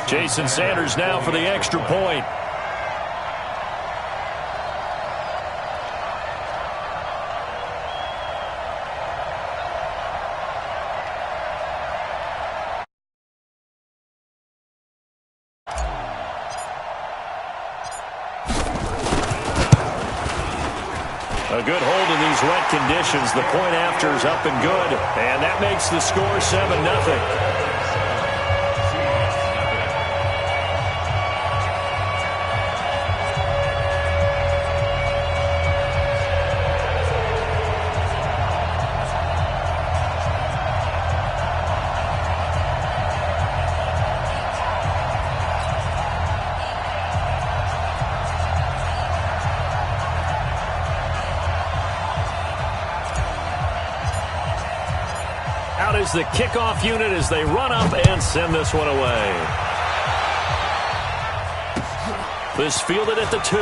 Jason Sanders now for the extra point. A good hold in these wet conditions. The point after is up and good. And that makes the score 7-0. Out is the kickoff unit as they run up and send this one away. This fielded at the 2.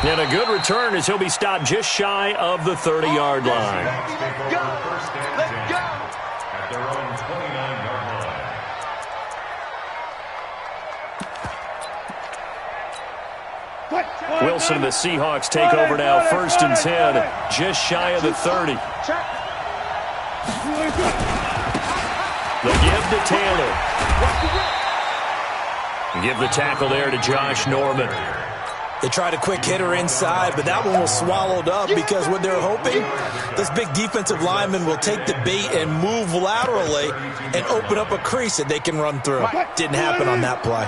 And a good return as he'll be stopped just shy of the 30-yard line. Let's go! At their own 29-yard line. Wilson and the Seahawks take over now, 1st and 10, just shy of the 30. The give to Taylor. Give the tackle there to Josh Norman. They tried a quick hitter inside, but that one was swallowed up because what they're hoping, this big defensive lineman will take the bait and move laterally and open up a crease that they can run through. Didn't happen on that play.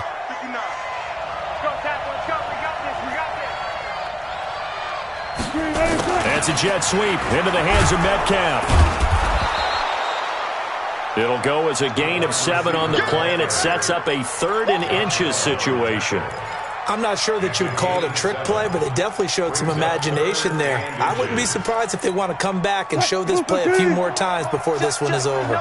That's a jet sweep into the hands of Metcalf. It'll go as a gain of 7 on the play, and it sets up a 3rd and inches situation. I'm not sure that you would call it a trick play, but they definitely showed some imagination there. I wouldn't be surprised if they want to come back and show this play a few more times before this one is over.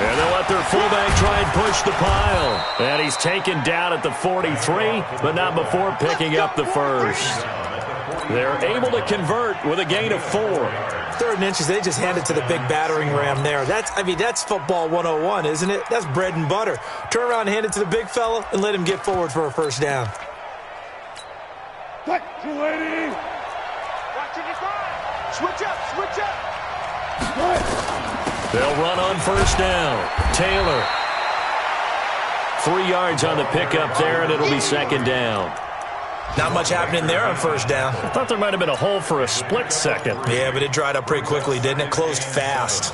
And they'll let their fullback try and push the pile. And he's taken down at the 43, but not before picking up the 1st. They're able to convert with a gain of 4. 3rd and inches, they just handed to the big battering ram there. That's football 101, isn't it? That's bread and butter. Turn around and hand it to the big fella and let him get forward for a 1st down. Back to lady. Watching his line. Switch up, switch up. They'll run on 1st down. Taylor. 3 yards on the pickup there, and it'll be 2nd down. Not much happening there on 1st down. I thought there might have been a hole for a split second. Yeah, but it dried up pretty quickly, didn't it? Closed fast.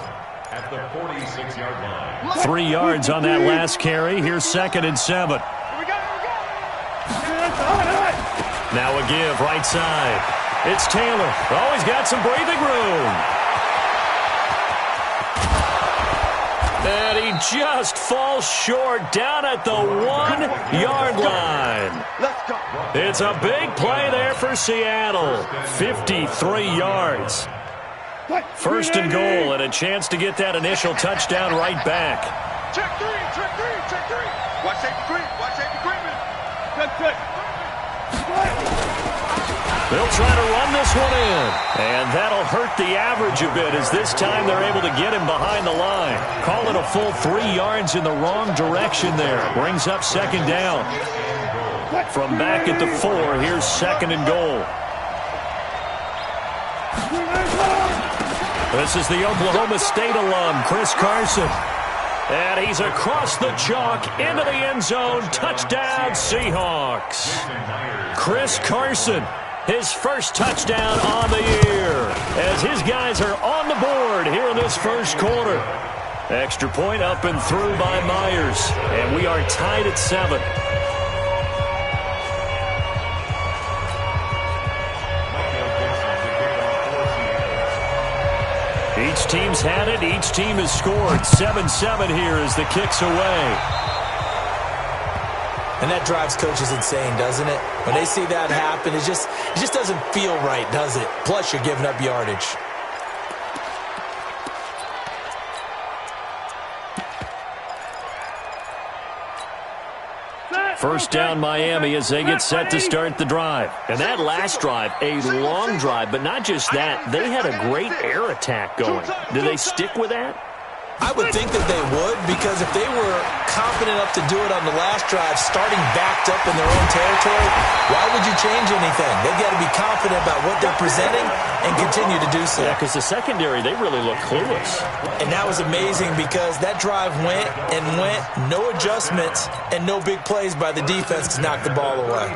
At the 46-yard line. 3 yards on that last carry. Here's 2nd and 7. Here we go, here we go. Now a give right side. It's Taylor. Oh, he's got some breathing room. And he just falls short down at the 1-yard line. Let's go. It's a big play there for Seattle. 53 yards. 1st and goal, and a chance to get that initial touchdown right back. Check 3, check 3, check 3. Watch safety green, watch safety green. Good. They'll try to run this one in. And that'll hurt the average a bit as this time they're able to get him behind the line. Call it a full 3 yards in the wrong direction there. Brings up 2nd down. From back at the 4, here's 2nd and goal. This is the Oklahoma State alum, Chris Carson. And he's across the chalk into the end zone. Touchdown, Seahawks. Chris Carson. His 1st touchdown on the year as his guys are on the board here in this 1st quarter. Extra point up and through by Myers, and we are tied at 7. Each team's had it. Each team has scored. 7-7 here as the kick's away. And that drives coaches insane, doesn't it? When they see that happen, it just doesn't feel right, does it? Plus, you're giving up yardage. First down Miami as they get set to start the drive. And that last drive, a long drive, but not just that. They had a great air attack going. Do they stick with that? I would think that they would, because if they were confident enough to do it on the last drive, starting backed up in their own territory, why would you change anything? They've got to be confident about what they're presenting and continue to do so. Yeah, because the secondary, they really look clueless. And that was amazing because that drive went and went, no adjustments, and no big plays by the defense to knock the ball away.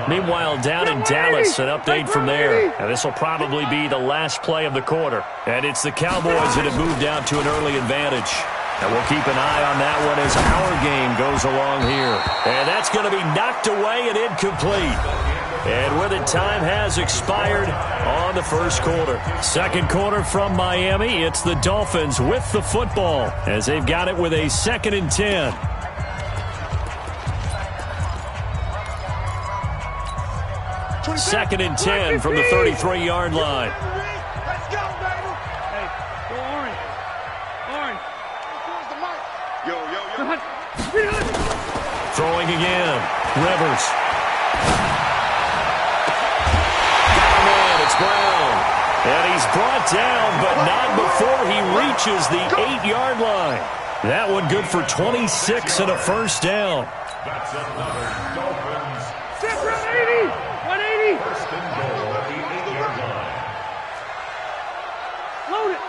Meanwhile, down in Dallas, an update from there. And this will probably be the last play of the quarter. And it's the Cowboys that have moved down to an early advantage. And we'll keep an eye on that one as our game goes along here. And that's going to be knocked away and incomplete. And with it, time has expired on the first quarter. Second quarter from Miami. It's the Dolphins with the football as they've got it with a 2nd and 10. Second and 10 from the 33-yard line. Let's go, baby. Hey, go orange. Orange. Towards the mic. Yo. Throwing again. Rivers. Got him in. It's Brown. And he's brought down, but not before he reaches the 8-yard line. That one good for 26 and a first down. That's another Dolphins. 180. 180. First and goal at the 8-yard line. Load it.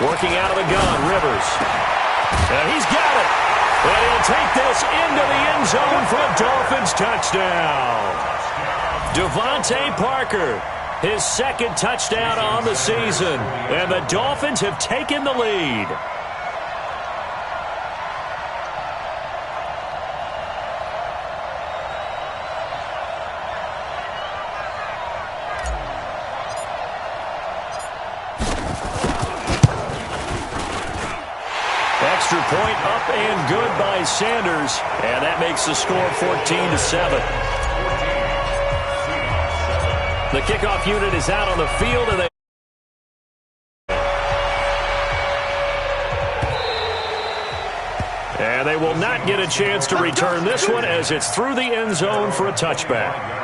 Working out of the gun, Rivers. And he's got it. And he'll take this into the end zone for a Dolphins touchdown. Devontae Parker, his 2nd touchdown on the season. And the Dolphins have taken the lead. Extra point up and good by Sanders. And that makes the score 14-7. The kickoff unit is out on the field, and they will not get a chance to return this one as it's through the end zone for a touchback.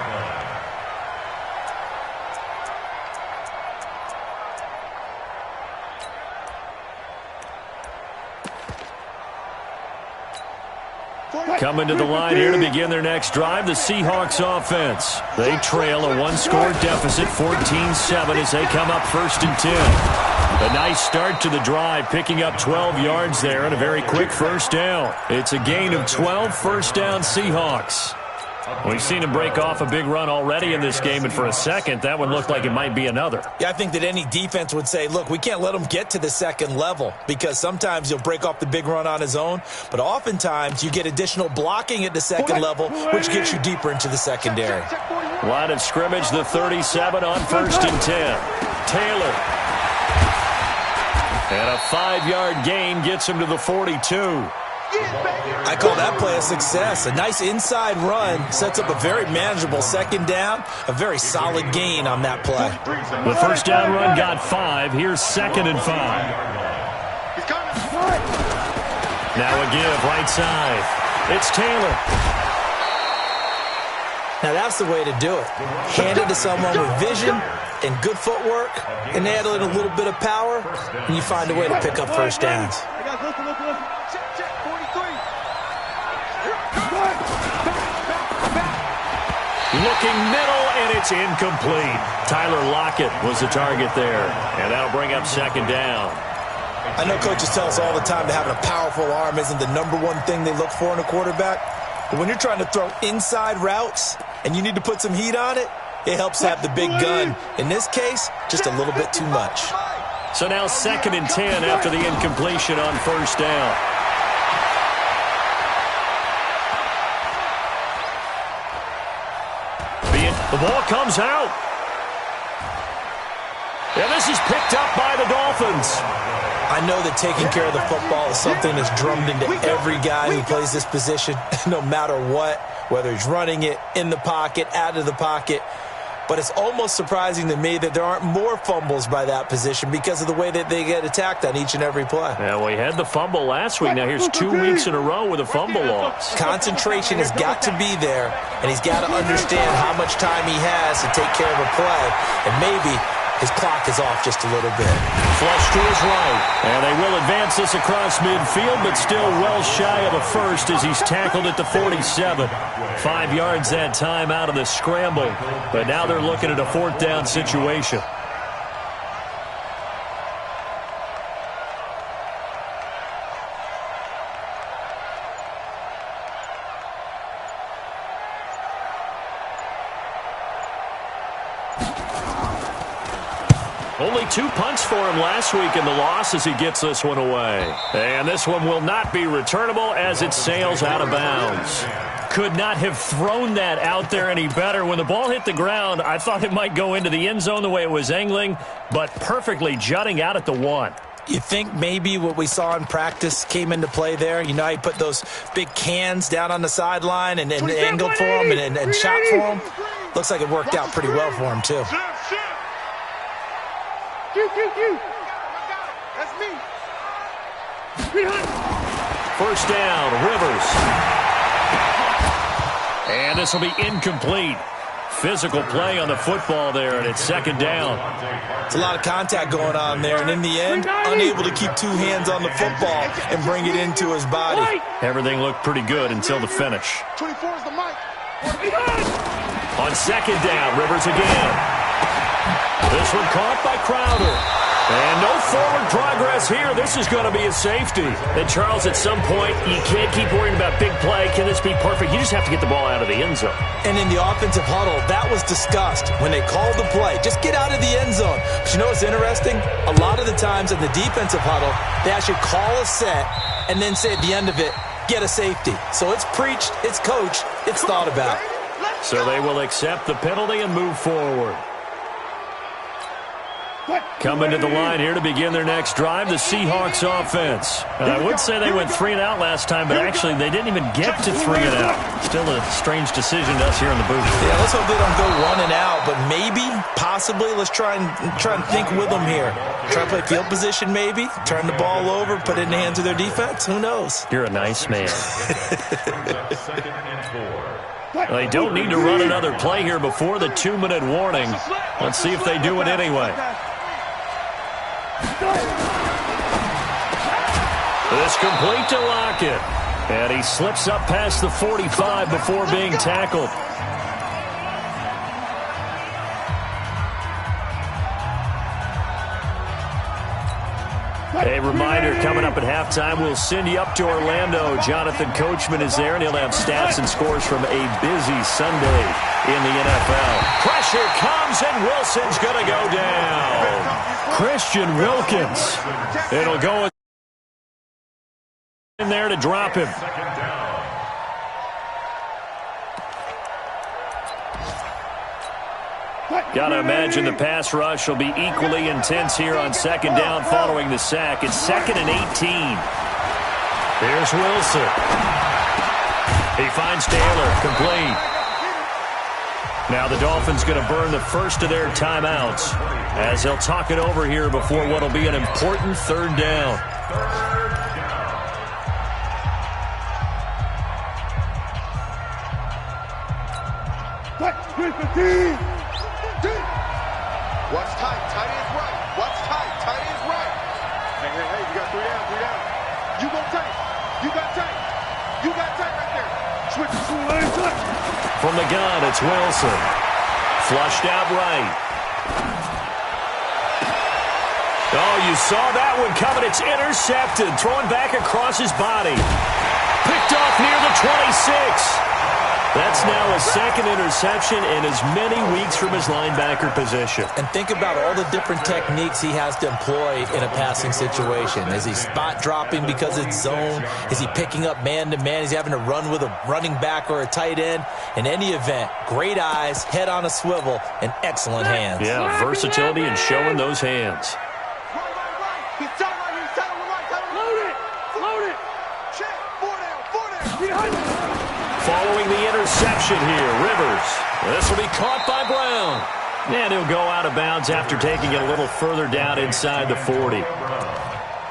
Coming to the line here to begin their next drive, the Seahawks offense. They trail a one-score deficit, 14-7, as they come up 1st and 10. A nice start to the drive, picking up 12 yards there and a very quick first down. It's a gain of 12, first down Seahawks. We've seen him break off a big run already in this game, and for a second, that one looked like it might be another. Yeah, I think that any defense would say, look, we can't let him get to the 2nd level, because sometimes he'll break off the big run on his own, but oftentimes you get additional blocking at the 2nd level, which gets you deeper into the secondary. Line of scrimmage, the 37 on 1st and 10. Taylor. And a 5-yard gain gets him to the 42. I call that play a success. A nice inside run sets up a very manageable 2nd down, a very solid gain on that play. The first down run got 5. Here's 2nd and 5. Now a give right side. It's Taylor. Now that's the way to do it. Hand it to someone with vision and good footwork, and add in a little bit of power, and you find a way to pick up first downs. Looking middle, and it's incomplete. Tyler Lockett was the target there, and that'll bring up 2nd down. I know coaches tell us all the time that having a powerful arm isn't the #1 thing they look for in a quarterback. But when you're trying to throw inside routes and you need to put some heat on it, it helps have the big gun. In this case, just a little bit too much. So now 2nd and 10 after the incompletion on first down. The ball comes out. And this is picked up by the Dolphins. I know that taking care of the football is something that's drummed into every guy who plays this position, no matter what, whether he's running it, in the pocket, out of the pocket. but it's almost surprising to me that there aren't more fumbles by that position because of the way that they get attacked on each and every play. Yeah, well, he had the fumble last week. Now here's 2 weeks in a row with a fumble loss. Concentration has got to be there, and he's got to understand how much time he has to take care of a play, and maybe his clock is off just a little bit. Flush to his right. And they will advance this across midfield, but still well shy of a first as he's tackled at the 47. 5 yards that time out of the scramble. But now they're looking at a 4th down situation. Only 2 punts for him last week in the loss as he gets this one away. And this one will not be returnable as it sails out of bounds. Could not have thrown that out there any better. When the ball hit the ground, I thought it might go into the end zone the way it was angling, but perfectly jutting out at the 1. You think maybe what we saw in practice came into play there? You know, he put those big cans down on the sideline and angled for him and shot for him. Looks like it worked out pretty well for him, too. That's me. First down, Rivers. And this will be incomplete. Physical play on the football there, and it's 2nd down. It's a lot of contact going on there, and in the end, unable to keep 2 hands on the football and bring it into his body. Everything looked pretty good until the finish. 24 is the mic. On 2nd down, Rivers again. This one caught by Crowder. And no forward progress here. This is going to be a safety. And, Charles, at some point, you can't keep worrying about big play. Can this be perfect? You just have to get the ball out of the end zone. And in the offensive huddle, that was discussed when they called the play. Just get out of the end zone. But you know what's interesting? A lot of the times in the defensive huddle, they actually call a set and then say at the end of it, get a safety. So it's preached, it's coached, it's thought about. So they will accept the penalty and move forward. Coming to the line here to begin their next drive, the Seahawks offense. And I would say they went 3 and out last time, but actually they didn't even get to 3 and out. Still a strange decision to us here in the booth. Yeah, let's hope they don't go 1 and out, but maybe, possibly, let's try and think with them here. Try to play field position maybe, turn the ball over, put it in the hands of their defense. Who knows? You're a nice man. They don't need to run another play here before the 2-minute warning. Let's see if they do it anyway. This complete to Lockett. And he slips up past the 45 before being tackled. A reminder, coming up at halftime, we'll send you up to Orlando. Jonathan Coachman is there, and he'll have stats and scores from a busy Sunday in the NFL. Pressure comes, and Wilson's going to go down. Christian Wilkins. It'll go in there to drop him. Got to imagine the pass rush will be equally intense here on 2nd down following the sack. It's 2nd and 18. Here's Wilson. He finds Taylor, complete. Now the Dolphins going to burn the first of their timeouts as they'll talk it over here before what will be an important 3rd down. Watch tight. Tight is right. Watch tight. Tight is right. Hey, you got 3 down. 3 down. You go tight. You got tight. You got tight right there. Switch. From the gun, it's Wilson. Flushed out right. Oh, you saw that one coming. It's intercepted. Throwing back across his body. Picked off near the 26. That's now a 2nd interception in as many weeks from his linebacker position. And think about all the different techniques he has to employ in a passing situation. Is he spot dropping because it's zone? Is he picking up man-to-man? Is he having to run with a running back or a tight end? In any event, great eyes, head on a swivel, and excellent hands. Yeah, versatility and showing those hands. He's tight right. He's tight on the right. Load it. Load it. Check. 4 down. 4 down. Following the interception here, Rivers. This will be caught by Brown. And he'll go out of bounds after taking it a little further down inside the 40.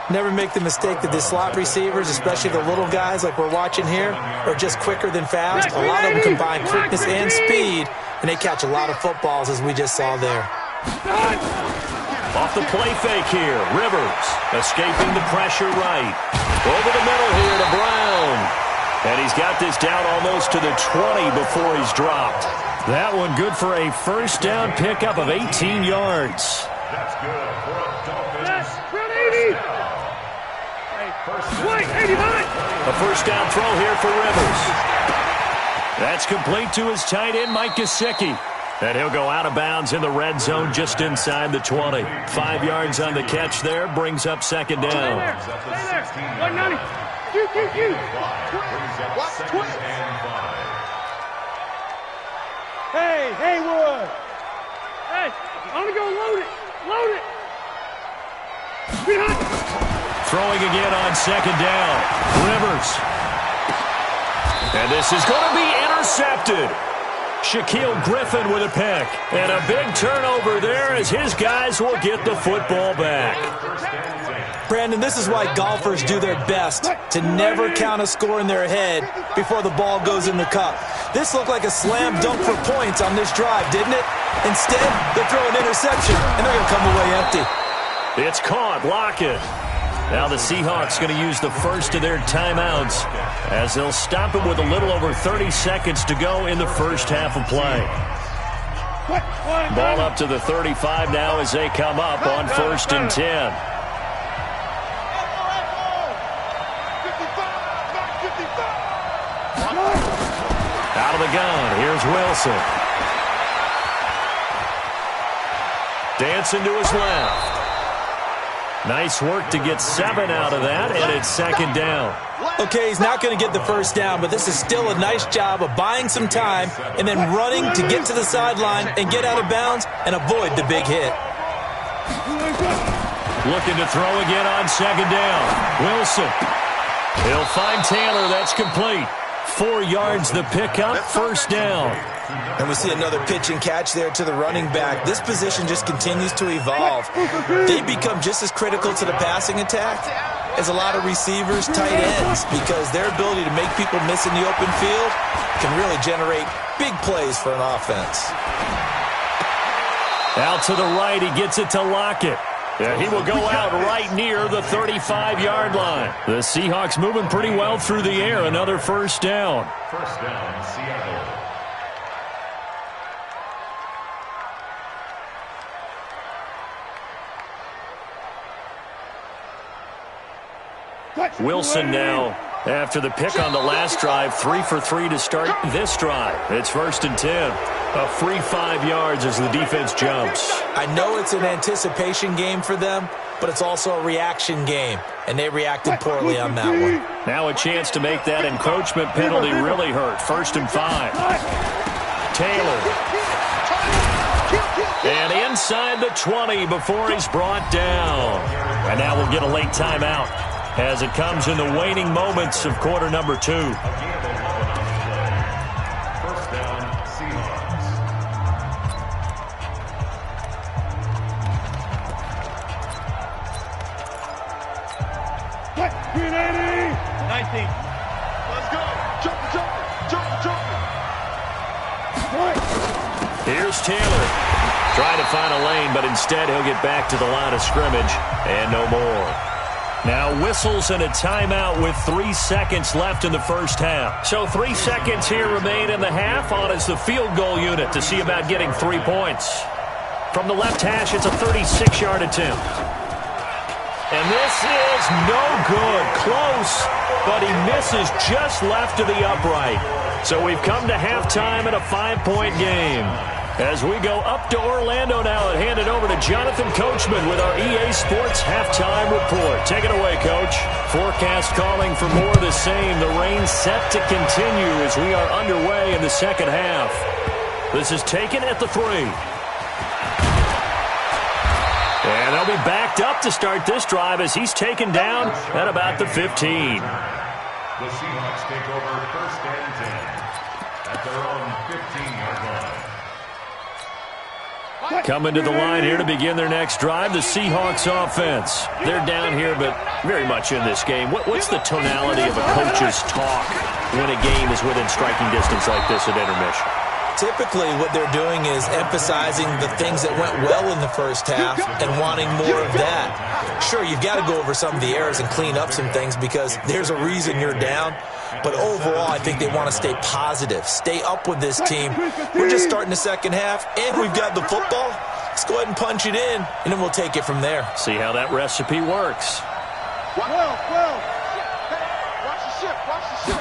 Never make the mistake that the slot receivers, especially the little guys like we're watching here, are just quicker than fast. A lot of them combine quickness and speed, and they catch a lot of footballs, as we just saw there. Off the play fake here, Rivers escaping the pressure right. Over the middle here to Brown. And he's got this down almost to the 20 before he's dropped. That one good for a first down pickup of 18 yards. That's good for a Dolphins. Yes, 80. Wait, 89. A first down throw here for Rivers. That's complete to his tight end, Mike Gesicki. And he'll go out of bounds in the red zone just inside the 20. 5 yards on the catch there, brings up second down. Stay there. 190. Q. Watch 20. Hey, Haywood. Hey, I'm going to go load it. Load it. Behind. Throwing again on second down. Rivers. And this is going to be intercepted. Shaquille Griffin with a pick. And a big turnover there as his guys will get the football back. Brandon, this is why golfers do their best to never count a score in their head before the ball goes in the cup. This looked like a slam dunk for points on this drive, didn't it? Instead, they throw an interception, and they're going to come away empty. It's caught. Lockett. Now the Seahawks going to use the first of their timeouts as they'll stop it with a little over 30 seconds to go in the first half of play. Ball up to the 35 now as they come up on 1st and 10. Out of the gun, here's Wilson. Dancing to his left. Nice work to get 7 out of that, and it's second down. Okay, he's not going to get the first down, but this is still a nice job of buying some time and then running to get to the sideline and get out of bounds and avoid the big hit. Looking to throw again on second down. Wilson. He'll find Taylor. That's complete. 4 yards the pickup, first down. And we see another pitch and catch there to the running back. This position just continues to evolve. They become just as critical to the passing attack as a lot of receivers, tight ends, because their ability to make people miss in the open field can really generate big plays for an offense. Out to the right, he gets it to Lockett. Yeah, he will go out right near the 35-yard line. The Seahawks moving pretty well through the air. Another first down. First down, Seattle. Wilson now, after the pick on the last drive, 3 for 3 to start this drive. It's 1st and 10. A free 5 yards as the defense jumps. I know it's an anticipation game for them, but it's also a reaction game, and they reacted poorly on that one. Now a chance to make that encroachment penalty really hurt. 1st and 5. Taylor. And inside the 20 before he's brought down. And now we'll get a late timeout as it comes in the waning moments of quarter number 2. First down, Seahawks. What? 380. 19. Let's go. Jump. Here's Taylor. Trying to find a lane, but instead he'll get back to the line of scrimmage and no more. Now whistles and a timeout with 3 seconds left in the first half. So 3 seconds here remain in the half. On is the field goal unit to see about getting 3 points. From the left hash, it's a 36-yard attempt. And this is no good. Close, but he misses just left of the upright. So we've come to halftime in a 5-point game. As we go up to Orlando now and hand it over to Jonathan Coachman with our EA Sports Halftime Report. Take it away, Coach. Forecast calling for more of the same. The rain set to continue as we are underway in the second half. This is taken at the 3. And they'll be backed up to start this drive as he's taken down at about the 15. The Seahawks take over 1st and 10 at their own 15-yard line. Coming to the line here to begin their next drive, the Seahawks offense. They're down here, but very much in this game. What's the tonality of a coach's talk when a game is within striking distance like this at intermission? Typically, what they're doing is emphasizing the things that went well in the first half and wanting more of that. Sure, you've got to go over some of the errors and clean up some things because there's a reason you're down. But overall, I think they want to stay positive, stay up with this team. We're just starting the second half, and we've got the football. Let's go ahead and punch it in, and then we'll take it from there. See how that recipe works. Watch the ship. Watch the ship.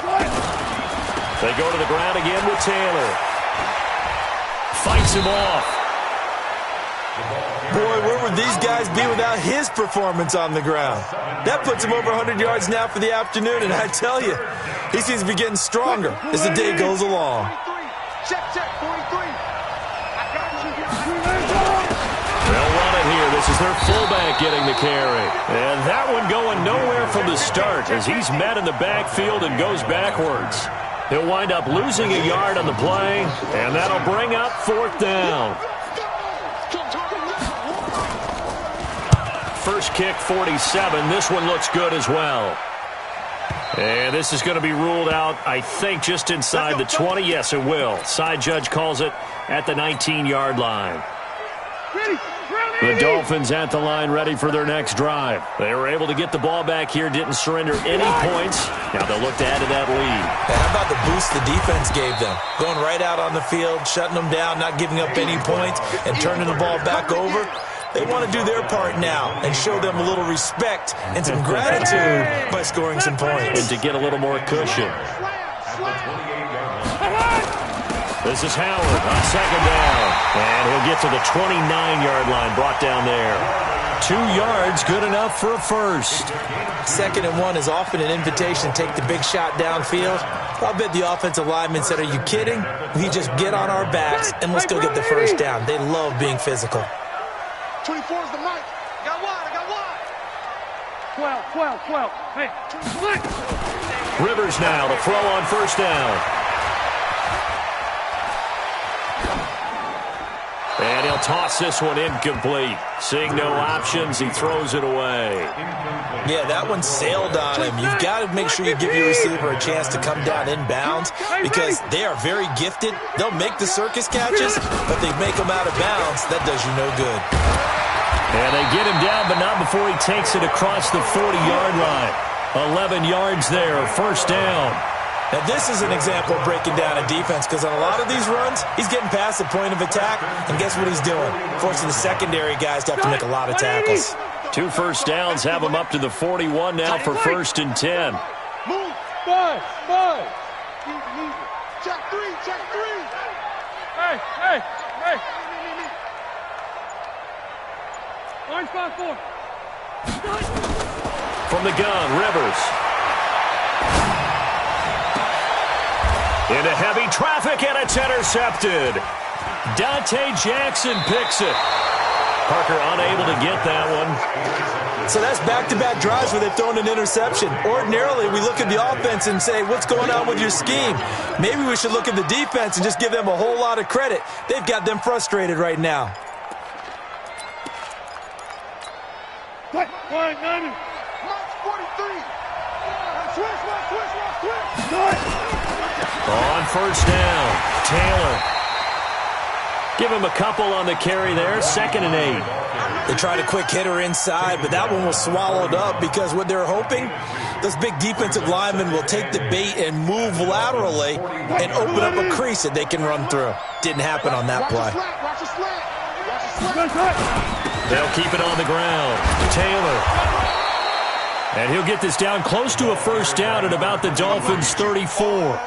They go to the ground again with Taylor. Fights him off. Boy, where would these guys be without his performance on the ground? That puts him over 100 yards now for the afternoon, and I tell you, he seems to be getting stronger as the day goes along. Check, 43. I got you. They'll run it here. This is their fullback getting the carry. And that one going nowhere from the start as he's met in the backfield and goes backwards. He'll wind up losing a yard on the play, and that'll bring up fourth down. First kick, 47. This one looks good as well. And this is going to be ruled out, I think, just inside the 20. Yes, it will. Side judge calls it at the 19-yard line. The Dolphins at the line ready for their next drive. They were able to get the ball back here, didn't surrender any points. Now they'll look to add to that lead. And how about the boost the defense gave them? Going right out on the field, shutting them down, not giving up any points, and turning the ball back over. They want to do their part now and show them a little respect and some gratitude by scoring some points. And to get a little more cushion. This is Howard on second down. And he'll get to the 29-yard line, brought down there. 2 yards, good enough for a first. 2nd and 1 is often an invitation to take the big shot downfield. I'll bet the offensive lineman said, are you kidding? We just get on our backs and let's go get the first down. They love being physical. 24 is the mic. I got wide. 12. Hey, split. Rivers now to throw on first down. And he'll toss this one incomplete. Seeing no options, he throws it away. Yeah, that one sailed on him. You've got to make sure you give your receiver a chance to come down inbounds because they are very gifted. They'll make the circus catches, but they make them out of bounds. That does you no good. And they get him down, but not before he takes it across the 40-yard line. 11 yards there, first down. Now, this is an example of breaking down a defense because on a lot of these runs, he's getting past the point of attack, and guess what he's doing? Forcing the secondary guys to have to make a lot of tackles. 2 first downs have him up to the 41 now for first and 10. Move. Bud. Check 3. Hey. Orange 5-4. From the gun, Rivers. Into heavy traffic, and it's intercepted. Dante Jackson picks it. Parker unable to get that one. So that's back-to-back drives where they've thrown an interception. Ordinarily, we look at the offense and say, what's going on with your scheme? Maybe we should look at the defense and just give them a whole lot of credit. They've got them frustrated right now. Mark 43. Switch. On first down, Taylor. Give him a couple on the carry there, 2nd and 8. They tried a quick hitter inside, but that one was swallowed up because what they're hoping, those big defensive linemen will take the bait and move laterally and open up a crease that they can run through. Didn't happen on that play. They'll keep it on the ground. Taylor. And he'll get this down close to a first down at about the Dolphins' 34.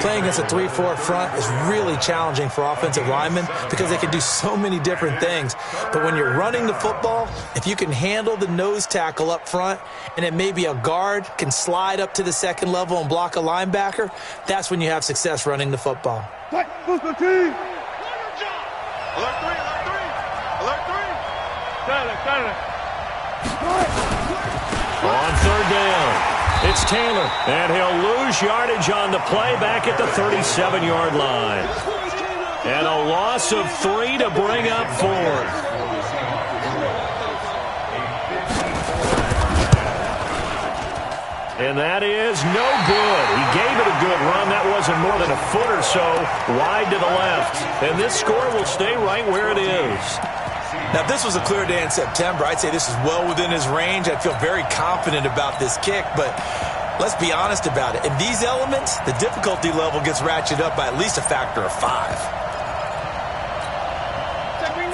Playing against a 3-4 front is really challenging for offensive linemen because they can do so many different things. But when you're running the football, if you can handle the nose tackle up front and then maybe a guard can slide up to the 2nd level and block a linebacker, that's when you have success running the football. Alert 3. On third down, it's Taylor, and he'll lose yardage on the play back at the 37-yard line. And a loss loss of 3 to bring up 4th. And that is no good. He gave it a good run. That wasn't more than a foot or so wide to the left. And this score will stay right where it is. Now, if this was a clear day in September, I'd say this is well within his range. I'd feel very confident about this kick, but let's be honest about it. In these elements, the difficulty level gets ratcheted up by at least a factor of 5.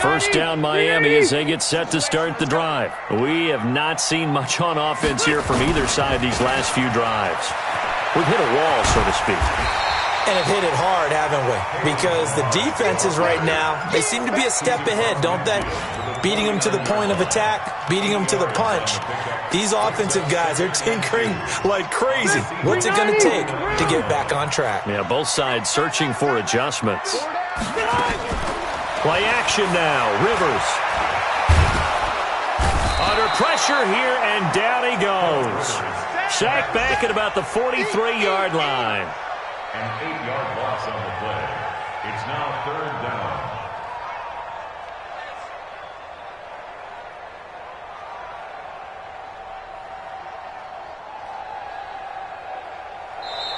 First down Miami as they get set to start the drive. We have not seen much on offense here from either side these last few drives. We've hit a wall, so to speak. And have hit it hard, haven't we? Because the defenses right now, they seem to be a step ahead, don't they? Beating them to the point of attack, beating them to the punch. These offensive guys are tinkering like crazy. What's it going to take to get back on track? Yeah, both sides searching for adjustments. Play action now. Rivers. Under pressure here, and down he goes. Sacked back at about the 43-yard line. An 8-yard loss on the play. It's now 3rd down.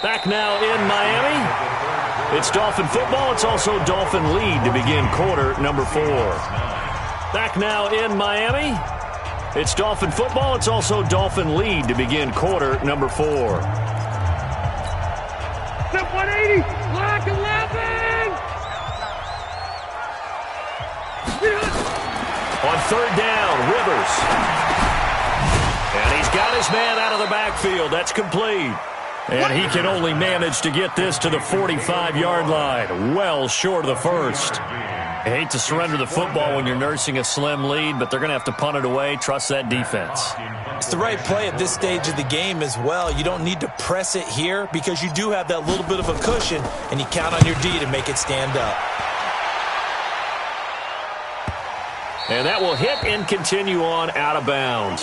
Back now in Miami. It's Dolphin football. It's also Dolphin lead to begin quarter number 4. Back now in Miami. It's Dolphin football. It's also Dolphin lead to begin quarter number 4. Step 180. Lock 11. On 3rd down, Rivers. And he's got his man out of the backfield. That's complete. And he can only manage to get this to the 45-yard line, well short of the first. I hate to surrender the football when you're nursing a slim lead, but they're going to have to punt it away. Trust that defense. It's the right play at this stage of the game as well. You don't need to press it here because you do have that little bit of a cushion, and you count on your D to make it stand up. And that will hit and continue on out of bounds.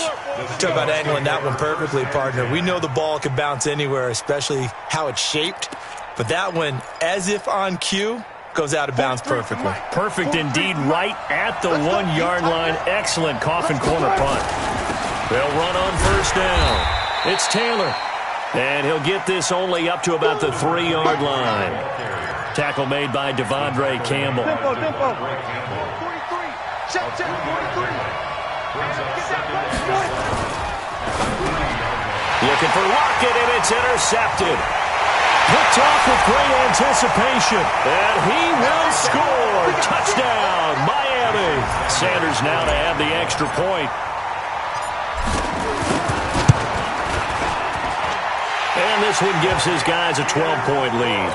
Talk about angling that one perfectly, partner. We know the ball can bounce anywhere, especially how it's shaped. But that one, as if on cue, goes out of bounds perfectly. Perfect indeed, right at the 1-yard line. Excellent coffin corner punt. They'll run on 1st down. It's Taylor. And he'll get this only up to about the 3-yard line. Tackle made by Devondre Campbell. Check, 43. Looking for Lockett, and it's intercepted. Picked off with great anticipation. And he will score. Touchdown, Miami. Sanders now to have the extra point. And this one gives his guys a 12-point lead.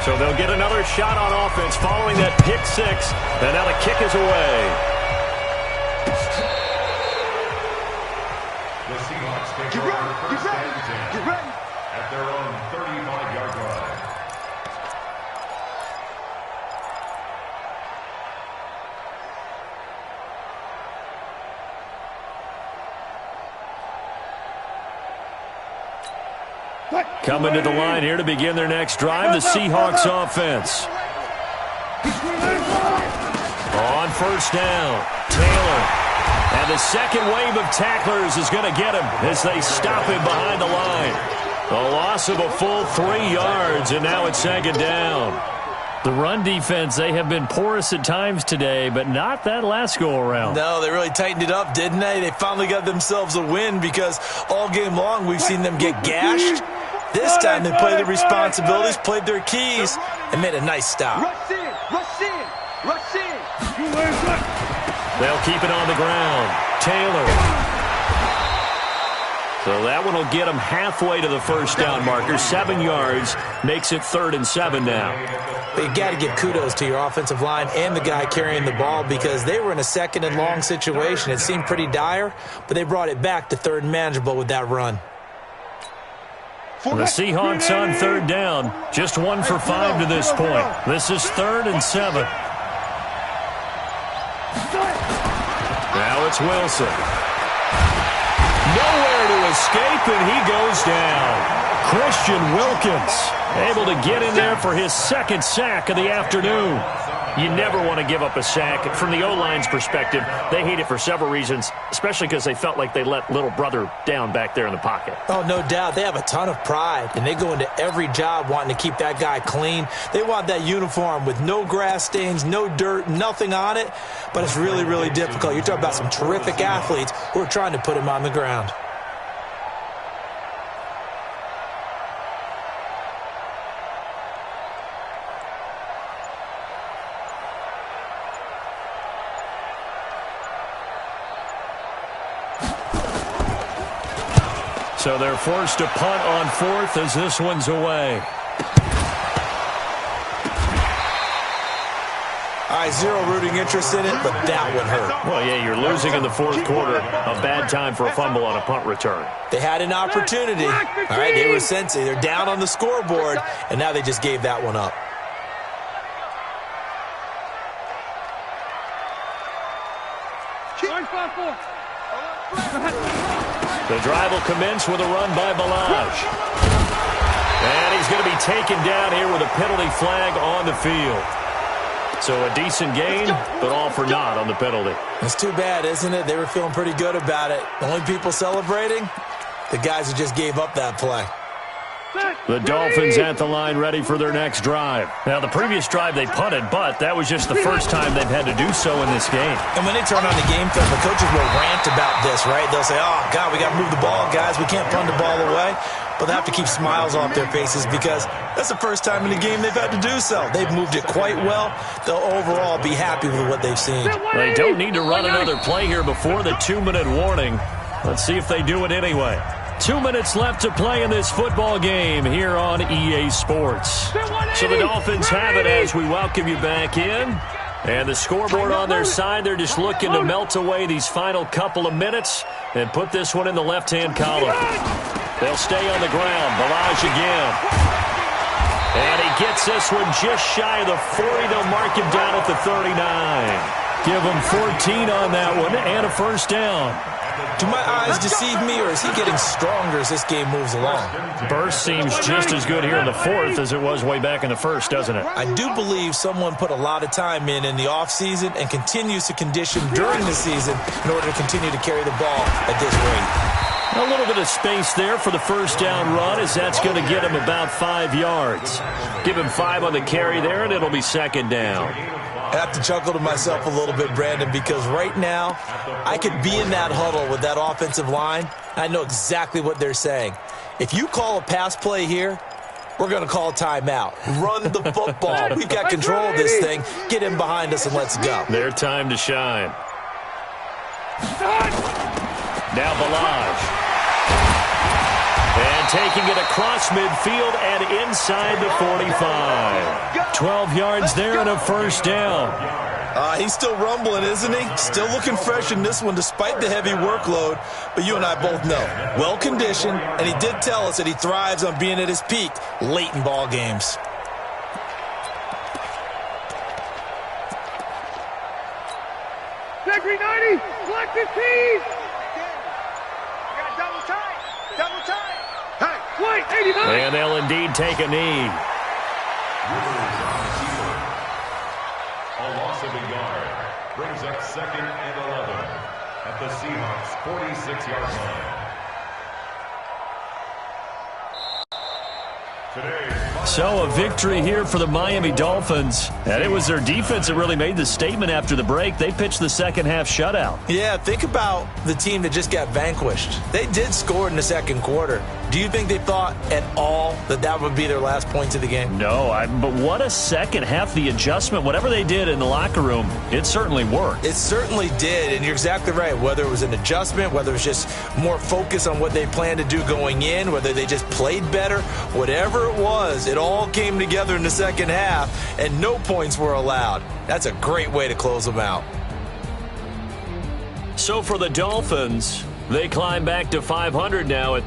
So they'll get another shot on offense following that pick 6. And now the kick is away. The Seahawks take over first and 10 at their own 35-yard line. Coming to the line here to begin their next drive, the Seahawks offense. On 1st down, Taylor. And the second wave of tacklers is going to get him as they stop him behind the line. A loss of a full 3 yards, and now it's 2nd down. The run defense, they have been porous at times today, but not that last go-around. No, they really tightened it up, didn't they? They finally got themselves a win because all game long we've seen them get gashed. This time they played their responsibilities, played their keys, and made a nice stop. Rush in, rush in, rush in. They'll keep it on the ground. Taylor. So that one will get them halfway to the 1st down marker. 7 yards makes it 3rd and 7 now. But you got to give kudos to your offensive line and the guy carrying the ball because they were in a 2nd and long situation. It seemed pretty dire, but they brought it back to 3rd and manageable with that run. The Seahawks on 3rd down. Just 1 for 5 to this point. This is 3rd and 7. Now it's Wilson. Nowhere to escape, and he goes down. Christian Wilkins able to get in there for his second sack of the afternoon. You never want to give up a sack. From the O-line's perspective, they hate it for several reasons, especially because they felt like they let little brother down back there in the pocket. Oh, no doubt. They have a ton of pride, and they go into every job wanting to keep that guy clean. They want that uniform with no grass stains, no dirt, nothing on it, but it's really, really difficult. You're talking about some terrific athletes who are trying to put him on the ground. So they're forced to punt on fourth as this one's away. All right, zero rooting interest in it, but that would hurt. Well, yeah, you're losing in the fourth quarter. A bad time for a fumble on a punt return. They had an opportunity. All right, they were sensing. They're down on the scoreboard, and now they just gave that one up. The drive will commence with a run by Balaj. And he's going to be taken down here with a penalty flag on the field. So a decent gain, but all for naught on the penalty. It's too bad, isn't it? They were feeling pretty good about it. The only people celebrating, the guys who just gave up that play. The Dolphins at the line ready for their next drive. Now, the previous drive they punted, but that was just the first time they've had to do so in this game. And when they turn on the game film, the coaches will rant about this, right? They'll say, oh, God, we got to move the ball, guys. We can't punt the ball away. But they have to keep smiles off their faces because that's the first time in the game they've had to do so. They've moved it quite well. They'll overall be happy with what they've seen. They don't need to run another play here before the 2-minute warning. Let's see if they do it anyway. 2 minutes left to play in this football game here on EA Sports. So the Dolphins have it as we welcome you back in. And the scoreboard on their side, they're just looking to melt away these final couple of minutes and put this one in the left-hand column. They'll stay on the ground. Balaj again. And he gets this one just shy of the 40. They'll mark him down at the 39. Give him 14 on that one and a first down. Do my eyes deceive me, or is he getting stronger as this game moves along? Burst seems just as good here in the fourth as it was way back in the first, doesn't it? I do believe someone put a lot of time in the offseason and continues to condition during the season in order to continue to carry the ball at this rate. A little bit of space there for the first down run as that's going to get him about 5 yards. Give him 5 on the carry there, and it'll be second down. I have to chuckle to myself a little bit, Brandon, because right now I could be in that huddle with that offensive line. I know exactly what they're saying. If you call a pass play here, we're going to call timeout. Run the football. We've got control of this thing. Get in behind us and let's go. Their time to shine. Now Balaj. And taking it across midfield and inside the 45. 12 yards there and a first down. He's still rumbling, isn't he? Still looking fresh in this one despite the heavy workload. But you and I both know, well-conditioned, and he did tell us that he thrives on being at his peak late in ball games. Secondary 90, black 15. And they'll indeed take a knee. A loss of a yard brings up 2nd and 11 at the Seahawks' 46-yard line. So a victory here for the Miami Dolphins. And it was their defense that really made the statement after the break. They pitched the second half shutout. Yeah, think about the team that just got vanquished. They did score in the second quarter. Do you think they thought at all that that would be their last points of the game? No, but what a second half. The adjustment, whatever they did in the locker room, it certainly worked. It certainly did, and you're exactly right. Whether it was an adjustment, whether it was just more focus on what they planned to do going in, whether they just played better, whatever it was, it all came together in the second half, and no points were allowed. That's a great way to close them out. So for the Dolphins, they climb back to 500 now at